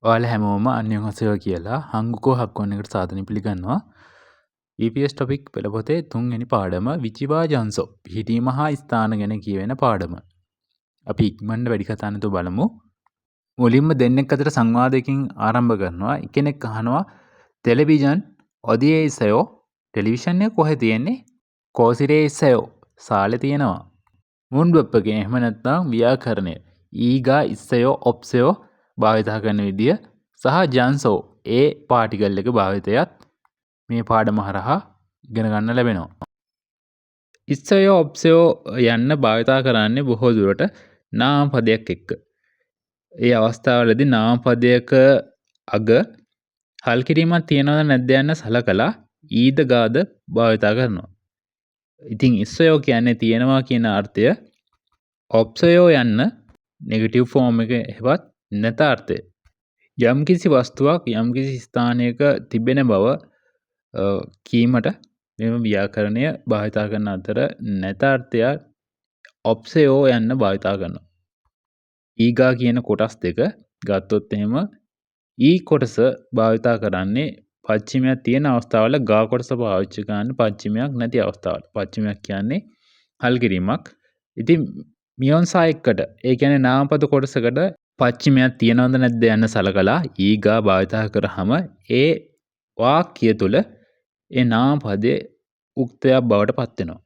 ඔයාලා හැමෝම අන්‍යෝන්‍යසේව කියලා හංගුකෝ හක්කොන් එකට සාදනය පිළිගන්නවා. EPS ටොපික් පෙළපොතේ 3 වෙනි පාඩම විචිබා ජන්සෝ පිහිටීම හා ස්ථාන ගැන කියවෙන පාඩම. අපි ඉක්මනට වැඩි කතා නැතුව බලමු. මුලින්ම දෙන්නෙක් අතර සංවාදයකින් ආරම්භ කරනවා. එක්කෙනෙක් අහනවා ටෙලිවිෂන් ඔදියේ ඉස්සයෝ ටෙලිවිෂන් එක කොහෙද තියෙන්නේ? කෝසිරේ ඉස්සයෝ සාලේ තියෙනවා. මුන්බප්පගේ එහෙම නැත්නම් ව්‍යාකරණය ඊගා ඉස්සයෝ ඔප්සයෝ භාවිතා කරන විදිය සහ ජන්සෝ ඒ පාටිකල් එක භාවිතයත් මේ පාඩම හරහා ඉගෙන ගන්න ලැබෙනවා. ඉස්සයෝ ඔප්සයෝ යන්න භාවිතා කරන්නේ බොහෝ දුරට නාමපදයක් එක්ක. ඒ අවස්ථාවලදී නාමපදයක අග හල් කිරීමක් තියනවද නැද්ද යන්න සලකලා ඊද ගාද භාවිතා කරනවා. ඉතින් ඉස්සයෝ කියන්නේ තියෙනවා කියන අර්ථය ඔප්සයෝ යන්න නෙගටිව් ෆෝම් එක හෙවත් නැත අර්ථය. යම්කිසි වස්තුවක් යම්කිසි ස්ථානයක තිබෙන බව කීමට මෙම ව්‍යාකරණය භාවිතා කරන අතර නැත අර්ථය ඔප්සයෝ යන්න භාවිතා කරනවා. ඊගා කියන කොටස් දෙක ගත්තොත් එහෙම ඊ කොටස භාවිතා කරන්නේ පච්චිමයක් තියෙන අවස්ථාවල ගා කොටස පාවිච්චි කරන්න පච්චිමයක් නැති අවස්ථාවල. පච්චිමයක් කියන්නේ හල් කිරීමක්. ඉතින් මියොන්සා එක්කට ඒ කියන්නේ නාමපද කොටසකට පච්චිමයක් තියෙනවද නැද්ද යන්න සලකලා ඊගා භාවිතා කරාම ඒ වාක්‍ය තුල ඒ නාමපදයේ උක්තයක් බවට පත් වෙනවා.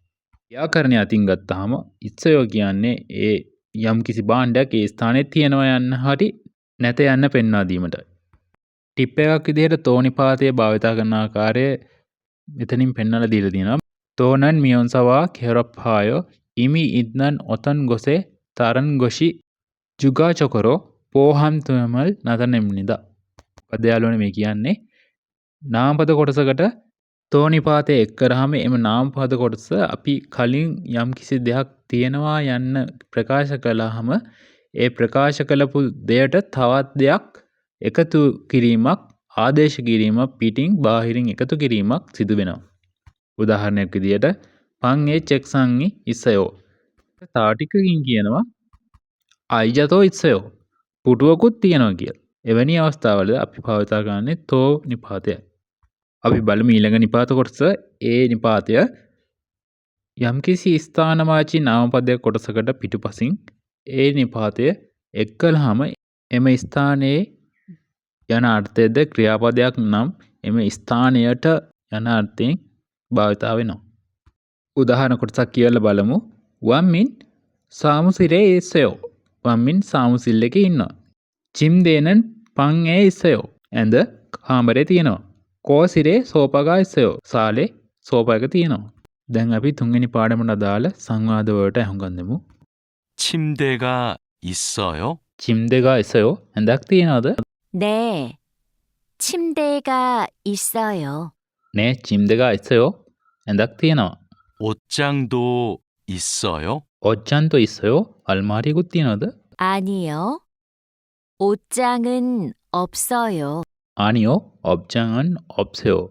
ව්‍යාකරණය අතින් ගත්තාම ඉස්සයෝ කියන්නේ ඒ යම්කිසි භාණ්ඩයක් ඒ ස්ථානයේ තියෙනවා යන්න හරි නැත යන්න පෙන්වා දීමට. ටිප් එකක් විදිහට තෝනිපාතය භාවිතා කරන ආකාරය මෙතනින් පෙන්වලා දීලා තියෙනවා. තෝනන් මියොන්සවා කෙරප්හායෝ ඉමි ඉද්නන් ඔතන් ගොසේ තරන් ගොෂි ජුගා චොකරෝ පෝහම් තුමල් නතනෙම්නිද. පදයාලුවනේ මේ කියන්නේ නාමපද කොටසකට තෝනිපාතය එක් කරාම එම නාමපද කොටස අපි කලින් යම්කිසි දෙයක් තියෙනවා යන්න ප්‍රකාශ කළාම ඒ ප්‍රකාශ කළපු දෙයට තවත් දෙයක් එකතු කිරීමක් ආදේශ කිරීමක් පිටින් බාහිරින් එකතු කිරීමක් සිදු වෙනවා. උදාහරණයක් විදිහට පන් ඒ චෙක් සංගි ඉස්සයෝ තාටිකකින් කියනවා අයිජතෝ ඉස්සයෝ පුටුවකුත් තියෙනවා කියලා. එවැනි අවස්ථාවල අපි භාවිතා කරන්නේ තෝ නිපාතයයි. අපි බලමු ඊළඟ නිපාත කොටස. ඒ නිපාතය යම්කිසි ස්ථානවාචී නාමපදයක් කොටසකට පිටුපසින් ඒ නිපාතය එක් කළාම එම ස්ථානයේ යන අර්ථයද ක්‍රියාපදයක් නම් එම ස්ථානයට යන අර්ථයෙන් භාවිතා වෙනවා. උදාහරණ කොටසක් කියලා බලමු. වම්මින් සාමුසිරේ ඉස්සයෝ වම්මින් සාමුසිල් එකේ ඉන්නවා. චිම්දේනන් පන් ඒ ඉස්සයෝ ඇඳ කාමරේ තියෙනවා. කෝසිරේ සෝපගා ඉස්සයෝ සාලේ සෝපා එක තියෙනවා. දැන් අපි තුන්වෙනි පාඩමට අදාළ සංවාද වලට අහුම්කම් දෙමු. 침대가 있어요? චිම්දේගා ඉස්සයෝ ඇඳක් තියෙනවද? 네, 침대가 있어요. නේ චිම්දේගා ඉස්සයෝ ඇඳක් තියෙනවා. 옷장도 있어요? ඔච්චන්තෝ ඉස්සයෝ අල්මාරියකුත් තියෙනවද? 아니요. 옷장은 없어요. ආනියෝ ඔබ්ජන් ඔබ්සයෝ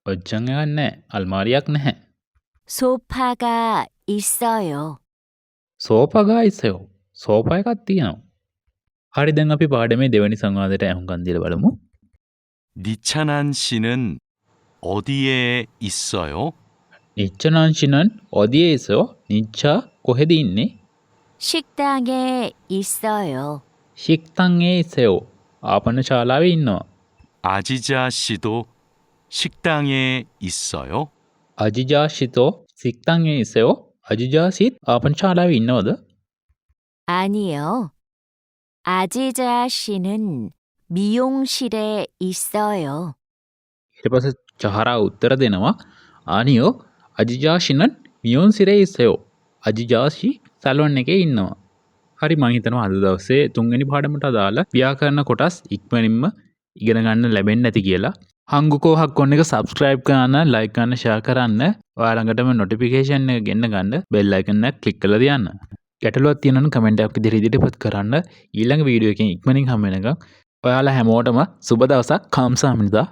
ඔච්චන් එකක් නැහැ. අල්මාරියක් නැහැ. 소파가 있어요. සෝපගා ඉස්සයෝ සෝපා එකක් තියෙනවා. හරි දැන් අපි පාඩමේ දෙවෙනි සංවාදයට අහුම්කම් දීලා බලමු. 니찬한 씨는 어디에 있어요? නිච්චනංශිනන් ඔදියේ ඉස්සයෝ නිච්චා කොහෙද ඉන්නේ? 식당에 있어요. ශික්තන්ගේ ඉස්සයෝ ආපන ශාලාවේ ඉන්නවා. 아지자 씨도 식당에 있어요? අජිජාශිතෝ සික්තන්ගේ ඉස්සයෝ අජිජාසිත් ආපන ශාලාවේ ඉන්නවද? 아니요. 아지자 씨는 미용실에 있어요. ඊට පස්සේ චහරා උත්තර දෙනවා. ආනියෝ අජිජාශිනන් මියොන් සිරේ ඉස්සයෝ අජිජාශි සැලොන් එකේ ඉන්නවා. හරි මම හිතනවා අද දවසේ තුන්වෙනි පාඩමට අදාළ ව්‍යාකරණ කොටස් ඉක්මනින්ම ඉගෙන ගන්න ලැබෙන්නේ නැති කියලා. හංගුකෝ හක්කොන් එක subscribe කරන්න, like කරන්න, share කරන්න. ඔයාලා ළඟටම notification එක ගෙන්න ගන්න bell icon එක click කරලා තියන්න. ගැටලුවක් තියෙනවා නම් comment එකක් විදිහට ඉදිරිපත් කරන්න. ඊළඟ වීඩියෝ එකකින් ඉක්මනින් හම්බ වෙනකම් ඔයාලා හැමෝටම සුබ දවසක්. කාම්සාමිනිදා.